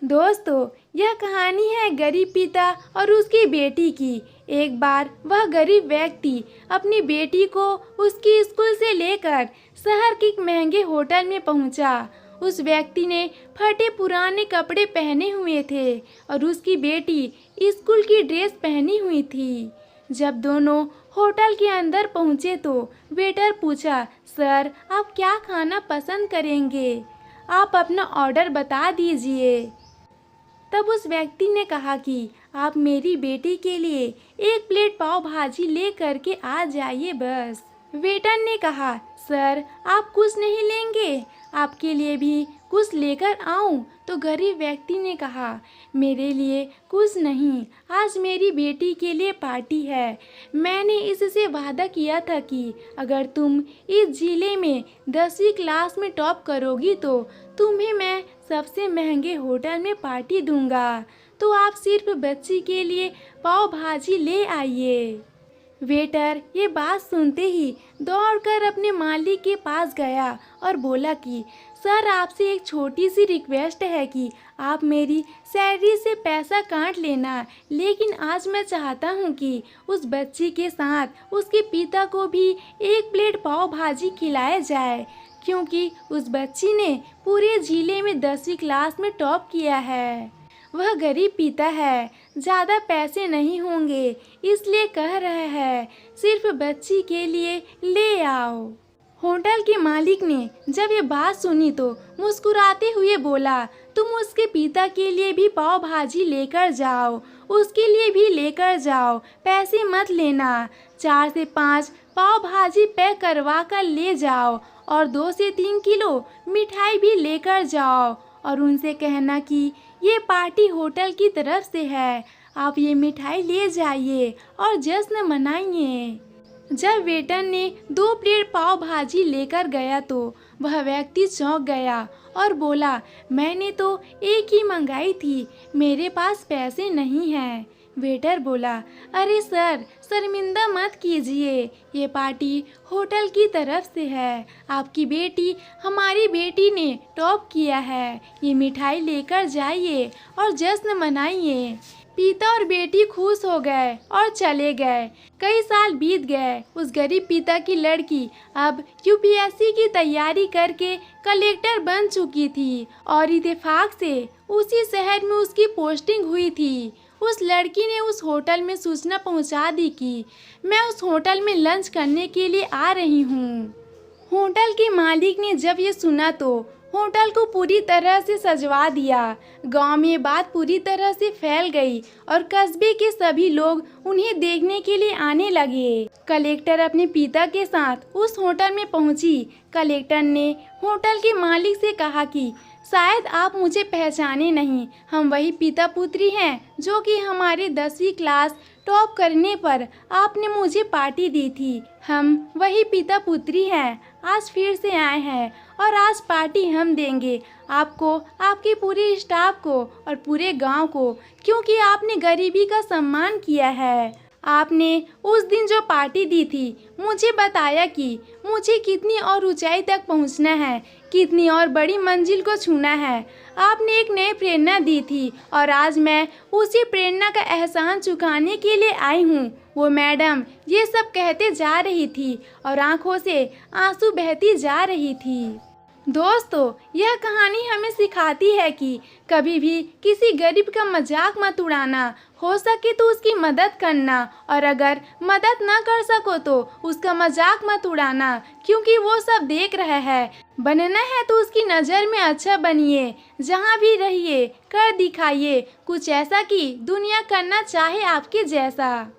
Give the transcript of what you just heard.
दोस्तों, यह कहानी है गरीब पिता और उसकी बेटी की। एक बार वह गरीब व्यक्ति अपनी बेटी को उसकी स्कूल से लेकर शहर के एक महंगे होटल में पहुंचा। उस व्यक्ति ने फटे पुराने कपड़े पहने हुए थे और उसकी बेटी स्कूल की ड्रेस पहनी हुई थी। जब दोनों होटल के अंदर पहुंचे तो वेटर पूछा, सर, आप क्या खाना पसंद करेंगे? आप अपना ऑर्डर बता दीजिए। तब उस व्यक्ति ने कहा कि आप मेरी बेटी के लिए 1 प्लेट पाव भाजी ले करके आ जाइए बस। वेटर ने कहा, सर, आप कुछ नहीं लेंगे? आपके लिए भी कुछ लेकर आऊं? तो गरीब व्यक्ति ने कहा, मेरे लिए कुछ नहीं, आज मेरी बेटी के लिए पार्टी है। मैंने इससे वादा किया था कि अगर तुम इस जिले में 10वीं क्लास में टॉप करोगी तो तुम्हें मैं सबसे महंगे होटल में पार्टी दूंगा। तो आप सिर्फ बच्ची के लिए पाव भाजी ले आइए। वेटर ये बात सुनते ही दौड़कर अपने मालिक के पास गया और बोला कि सर, आपसे एक छोटी सी रिक्वेस्ट है कि आप मेरी सैलरी से पैसा काट लेना, लेकिन आज मैं चाहता हूं कि उस बच्ची के साथ उसके पिता को भी 1 प्लेट पाव भाजी खिलाया जाए, क्योंकि उस बच्ची ने पूरे जिले में 10वीं क्लास में टॉप किया है। वह गरीब पिता है, ज़्यादा पैसे नहीं होंगे, इसलिए कह रहे हैं सिर्फ बच्ची के लिए ले आओ। होटल के मालिक ने जब ये बात सुनी तो मुस्कुराते हुए बोला, तुम उसके पिता के लिए भी पाव भाजी लेकर जाओ, उसके लिए भी लेकर जाओ, पैसे मत लेना। 4 से 5 पाव भाजी पैक करवा कर ले जाओ और 2 से 3 किलो मिठाई भी लेकर जाओ और उनसे कहना कि ये पार्टी होटल की तरफ से है, आप ये मिठाई ले जाइए और जश्न मनाइए। जब वेटर ने 2 प्लेट पाव भाजी लेकर गया तो वह व्यक्ति चौंक गया और बोला, मैंने तो 1 ही मंगाई थी, मेरे पास पैसे नहीं हैं। वेटर बोला, अरे सर, शर्मिंदा मत कीजिए, ये पार्टी होटल की तरफ से है, आपकी बेटी हमारी बेटी ने टॉप किया है, ये मिठाई लेकर जाइए और जश्न मनाइए। पिता और बेटी खुश हो गए और चले गए। कई साल बीत गए। उस गरीब पिता की लड़की अब यूपीएससी की तैयारी करके कलेक्टर बन चुकी थी और इत्तेफाक से उसी शहर में उसकी पोस्टिंग हुई थी। उस लड़की ने उस होटल में सूचना पहुंचा दी कि मैं उस होटल में लंच करने के लिए आ रही हूं। होटल के मालिक ने जब ये सुना तो होटल को पूरी तरह से सजवा दिया। गांव में बात पूरी तरह से फैल गई और कस्बे के सभी लोग उन्हें देखने के लिए आने लगे। कलेक्टर अपने पिता के साथ उस होटल में पहुंची। कलेक्टर ने होटल के मालिक से कहा कि शायद आप मुझे पहचाने नहीं, हम वही पिता पुत्री हैं जो कि हमारे 10वीं क्लास टॉप करने पर आपने मुझे पार्टी दी थी। हम वही पिता पुत्री हैं, आज फिर से आए हैं और आज पार्टी हम देंगे आपको, आपके पूरे स्टाफ को और पूरे गांव को, क्योंकि आपने गरीबी का सम्मान किया है। आपने उस दिन जो पार्टी दी थी मुझे बताया कि मुझे कितनी और ऊंचाई तक पहुंचना है, कितनी और बड़ी मंजिल को छूना है। आपने एक नई प्रेरणा दी थी और आज मैं उसी प्रेरणा का एहसान चुकाने के लिए आई हूँ। वो मैडम ये सब कहते जा रही थी और आंखों से आंसू बहती जा रही थी। दोस्तों, यह कहानी हमें सिखाती है कि कभी भी किसी गरीब का मजाक मत उड़ाना, हो सके तो उसकी मदद करना और अगर मदद ना कर सको तो उसका मजाक मत उड़ाना, क्योंकि वो सब देख रहा है। बनना है तो उसकी नज़र में अच्छा बनिए, जहाँ भी रहिए कर दिखाइए कुछ ऐसा कि दुनिया करना चाहे आपके जैसा।